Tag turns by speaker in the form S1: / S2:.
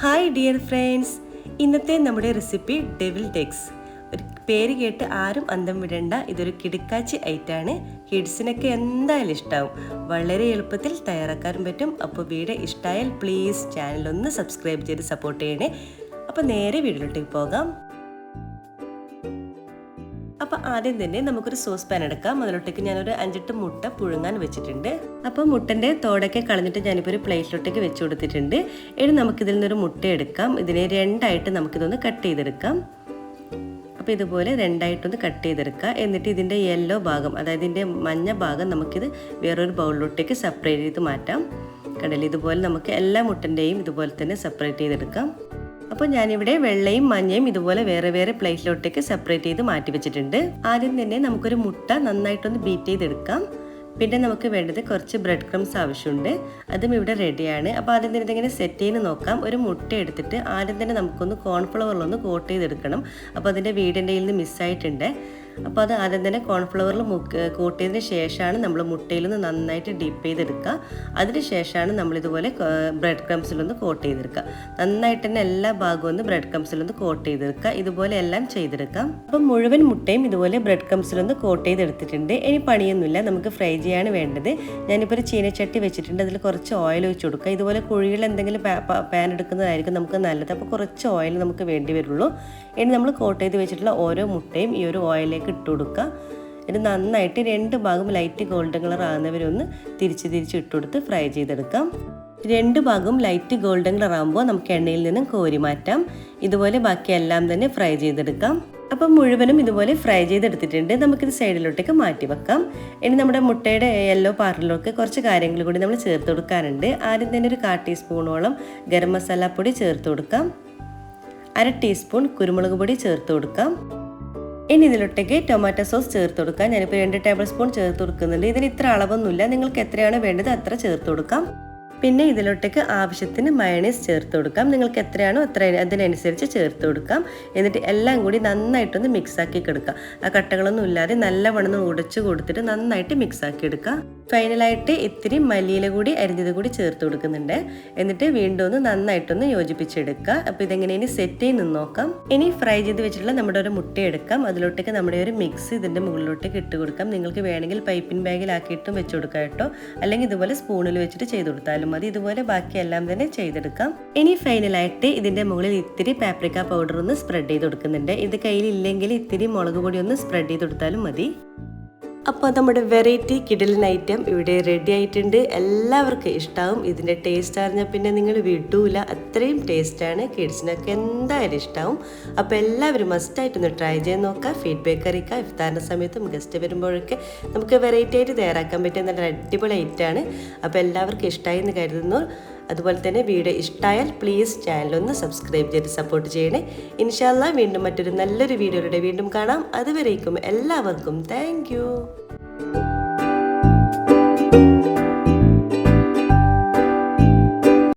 S1: Hi dear friends, ഇന്നത്തെ നമ്മുടെ recipe ഡെവിൽഡ് eggs. ഒരു പേര് കേട്ട് ആരും അന്തം വിടേണ്ട, ഇതൊരു കിടുക്കാച്ചി ഐറ്റാണ്. കിഡ്സിനൊക്കെ എന്തായാലും ഇഷ്ടമാവും. വളരെ എളുപ്പത്തിൽ തയ്യാറാക്കാനും പറ്റും. അപ്പോൾ വീഡിയോ ഇഷ്ടമായാൽ പ്ലീസ് ചാനലൊന്ന് സബ്സ്ക്രൈബ് ചെയ്ത് സപ്പോർട്ട് ചെയ്യണേ. അപ്പോൾ നേരെ വീഡിയോയിലോട്ടേക്ക് പോകാം. അപ്പോൾ ആദ്യം തന്നെ നമുക്കൊരു സോസ് പാൻ എടുക്കാം. അതിലോട്ടേക്ക് ഞാനൊരു 5-8 മുട്ട പുഴുങ്ങാൻ വെച്ചിട്ടുണ്ട്. അപ്പോൾ മുട്ടൻ്റെ തോടൊക്കെ കളഞ്ഞിട്ട് ഞാനിപ്പോൾ ഒരു പ്ലേറ്റിലോട്ടേക്ക് വെച്ച് കൊടുത്തിട്ടുണ്ട്. ഇനി നമുക്കിതിൽ നിന്നൊരു മുട്ട എടുക്കാം. ഇതിനെ രണ്ടായിട്ട് നമുക്കിതൊന്ന് കട്ട് ചെയ്തെടുക്കാം. അപ്പോൾ ഇതുപോലെ രണ്ടായിട്ടൊന്ന് കട്ട് ചെയ്തെടുക്കുക. എന്നിട്ട് ഇതിൻ്റെ യെല്ലോ ഭാഗം, അതായത് ഇതിൻ്റെ മഞ്ഞ ഭാഗം നമുക്കിത് വേറൊരു ബൗളിലോട്ടേക്ക് സെപ്പറേറ്റ് ചെയ്ത് മാറ്റാം. കണ്ടില്ലേ, ഇതുപോലെ നമുക്ക് എല്ലാ മുട്ടൻ്റെയും ഇതുപോലെ തന്നെ സെപ്പറേറ്റ് ചെയ്തെടുക്കാം. അപ്പോൾ ഞാനിവിടെ വെള്ളയും മഞ്ഞയും ഇതുപോലെ വേറെ വേറെ പ്ലേറ്റിലോട്ടേക്ക് സെപ്പറേറ്റ് ചെയ്ത് മാറ്റി വെച്ചിട്ടുണ്ട്. ആദ്യം തന്നെ നമുക്കൊരു മുട്ട നന്നായിട്ടൊന്ന് ബീറ്റ് ചെയ്തെടുക്കാം. പിന്നെ നമുക്ക് വേണ്ടത് കുറച്ച് ബ്രെഡ് ക്രംസ് ആവശ്യമുണ്ട്. അതും ഇവിടെ റെഡിയാണ്. അപ്പോൾ ആദ്യം തന്നെ ഇതിങ്ങനെ സെറ്റ് ചെയ്ത് നോക്കാം. ഒരു മുട്ട എടുത്തിട്ട് ആദ്യം തന്നെ നമുക്കൊന്ന് കോൺഫ്ലവറിലൊന്ന് കോട്ട് ചെയ്തെടുക്കണം. അപ്പോൾ അതിൻ്റെ വീടിൻ്റെ നിന്ന് മിസ്സായിട്ടുണ്ട്. അപ്പോൾ അത് ആദ്യം തന്നെ കോൺഫ്ലവറിൽ കോട്ട് ചെയ്തതിന് ശേഷമാണ് നമ്മൾ മുട്ടയിലൊന്ന് നന്നായിട്ട് ഡിപ്പ് ചെയ്തെടുക്കുക. അതിന് ശേഷമാണ് നമ്മളിതുപോലെ ബ്രെഡ് ക്രംസിലൊന്ന് കോട്ട് ചെയ്തെടുക്കുക. നന്നായിട്ട് തന്നെ എല്ലാ ഭാഗവും ഒന്ന് ബ്രെഡ് ക്രംസിലൊന്ന് കോട്ട് ചെയ്തെടുക്കുക. ഇതുപോലെ എല്ലാം ചെയ്തെടുക്കാം. അപ്പം മുഴുവൻ മുട്ടയും ഇതുപോലെ ബ്രെഡ് ക്രംസിലൊന്ന് കോട്ട് ചെയ്തെടുത്തിട്ടുണ്ട്. ഇനി പണിയൊന്നുമില്ല, നമുക്ക് ഫ്രൈ ചെയ്യാണ് വേണ്ടത്. ഞാനിപ്പോൾ ഒരു ചീനച്ചട്ടി വെച്ചിട്ടുണ്ട്. അതിൽ കുറച്ച് ഓയിൽ ഒഴിച്ച് കൊടുക്കുക. ഇതുപോലെ കുഴികൾ എന്തെങ്കിലും പാൻ എടുക്കുന്നതായിരിക്കും നമുക്ക് നല്ലത്. അപ്പോൾ കുറച്ച് ഓയിൽ നമുക്ക് വേണ്ടി വരുള്ളൂ. ഇനി നമ്മൾ കോട്ട് ചെയ്ത് വെച്ചിട്ടുള്ള ഓരോ മുട്ടയും ഈ ഒരു ഓയിലേക്ക് ഇട്ട് കൊടുക്കുക. ഇത് നന്നായിട്ട് 2 ഭാഗം ലൈറ്റ് ഗോൾഡൻ കളർ ആകുന്നവരൊന്ന് തിരിച്ച് ഇട്ട് കൊടുത്ത് ഫ്രൈ ചെയ്തെടുക്കാം. 2 ഭാഗം ലൈറ്റ് ഗോൾഡൻ കളർ ആകുമ്പോൾ നമുക്ക് എണ്ണയിൽ നിന്നും കോരി മാറ്റാം. ഇതുപോലെ ബാക്കിയെല്ലാം തന്നെ ഫ്രൈ ചെയ്തെടുക്കാം. അപ്പം മുഴുവനും ഇതുപോലെ ഫ്രൈ ചെയ്തെടുത്തിട്ടുണ്ട്. നമുക്കിത് സൈഡിലോട്ടേക്ക് മാറ്റി വെക്കാം. ഇനി നമ്മുടെ മുട്ടയുടെ യെല്ലോ പാർട്ടിലൊക്കെ കുറച്ച് കാര്യങ്ങൾ കൂടി നമ്മൾ ചേർത്ത് കൊടുക്കാനുണ്ട്. ആദ്യം തന്നെ ഒരു 1/4 ടീസ്പൂണോളം ഗരം മസാല പൊടി ചേർത്ത് കൊടുക്കാം. 1/2 ടീസ്പൂൺ കുരുമുളക് പൊടി ചേർത്ത് കൊടുക്കാം. ഇനി ഇതിലോട്ടേക്ക് ടൊമാറ്റോ സോസ് ചേർത്ത് കൊടുക്കാം. ഞാനിപ്പോൾ 2 ടേബിൾ സ്പൂൺ ചേർത്ത് കൊടുക്കുന്നുണ്ട്. ഇതിന് ഇത്ര അളവൊന്നുമില്ല, നിങ്ങൾക്ക് എത്രയാണ് വേണ്ടത് അത്ര ചേർത്ത് കൊടുക്കാം. പിന്നെ ഇതിലോട്ടേക്ക് ആവശ്യത്തിന് മയണൈസ് ചേർത്ത് കൊടുക്കാം. നിങ്ങൾക്ക് എത്രയാണോ അത്ര അതിനനുസരിച്ച് ചേർത്ത് കൊടുക്കാം. എന്നിട്ട് എല്ലാം കൂടി നന്നായിട്ടൊന്ന് മിക്സാക്കി എടുക്കുക. ആ കട്ടകളൊന്നും ഇല്ലാതെ നല്ലവണ്ണം ഉടച്ചു കൊടുത്തിട്ട് നന്നായിട്ട് മിക്സാക്കി എടുക്കുക. ഫൈനലായിട്ട് ഇത്തിരി മല്ലിയില കൂടി അരിഞ്ഞത് കൂടി ചേർത്ത് കൊടുക്കുന്നുണ്ട്. എന്നിട്ട് വീണ്ടും ഒന്ന് നന്നായിട്ടൊന്ന് യോജിപ്പിച്ചെടുക്കുക. അപ്പോൾ ഇതെങ്ങനെ ഇനി സെറ്റ് ചെയ്ത് നോക്കാം. ഇനി ഫ്രൈ ചെയ്ത് വെച്ചിട്ടുള്ള നമ്മുടെ ഒരു മുട്ട എടുക്കാം. അതിലോട്ടേക്ക് നമ്മുടെ ഒരു മിക്സ് ഇതിൻ്റെ മുകളിലോട്ടേക്ക് ഇട്ട് കൊടുക്കാം. നിങ്ങൾക്ക് വേണമെങ്കിൽ പൈപ്പിംഗ് ബാഗിലാക്കിയിട്ടും വെച്ച് കൊടുക്കാം കേട്ടോ. അല്ലെങ്കിൽ ഇതുപോലെ സ്പൂണിൽ വെച്ചിട്ട് ചെയ്ത് കൊടുത്താലും മതി. ഇതുപോലെ ബാക്കിയെല്ലാം തന്നെ ചെയ്തെടുക്കാം. ഇനി ഫൈനലായിട്ട് ഇതിൻ്റെ മുകളിൽ ഇത്തിരി പാപ്രിക്ക പൗഡർ ഒന്ന് സ്പ്രെഡ് ചെയ്ത് കൊടുക്കുന്നുണ്ട്. ഇത് കയ്യിലില്ലെങ്കിൽ ഇത്തിരി മുളക് പൊടി ഒന്ന് സ്പ്രെഡ് ചെയ്ത് കൊടുത്താലും മതി. അപ്പോൾ നമ്മുടെ വെറൈറ്റി കിടിലൻ ഐറ്റം ഇവിടെ റെഡി ആയിട്ടുണ്ട്. എല്ലാവർക്കും ഇഷ്ടമാവും. ഇതിൻ്റെ ടേസ്റ്റ് അറിഞ്ഞാൽ പിന്നെ നിങ്ങൾ വിടൂല, അത്രയും ടേസ്റ്റാണ്. കിഡ്സിനൊക്കെ എന്തായാലും ഇഷ്ടമാവും. അപ്പോൾ എല്ലാവരും മസ്റ്റായിട്ടൊന്ന് ട്രൈ ചെയ്ത് നോക്കുക. ഫീഡ്ബാക്ക് അറിയിക്കുക. ഇഫ്താറിൻ്റെ സമയത്തും ഗസ്റ്റ് വരുമ്പോഴൊക്കെ നമുക്ക് വെറൈറ്റി ആയിട്ട് തയ്യാറാക്കാൻ പറ്റിയ നല്ല അടിപൊളി ഐറ്റമാണ്. അപ്പോൾ എല്ലാവർക്കും ഇഷ്ടമായി എന്ന് കരുതുന്നു. അതുപോലെ തന്നെ വീഡിയോ ഇഷ്ടമായാൽ പ്ലീസ് ചാനലൊന്ന് സബ്സ്ക്രൈബ് ചെയ്ത് സപ്പോർട്ട് ചെയ്യണേ. ഇൻഷാ അല്ലാഹ് വീണ്ടും മറ്റൊരു നല്ലൊരു വീഡിയോയിലൂടെ വീണ്ടും കാണാം. അതുവരേക്കും എല്ലാവർക്കും താങ്ക് യു.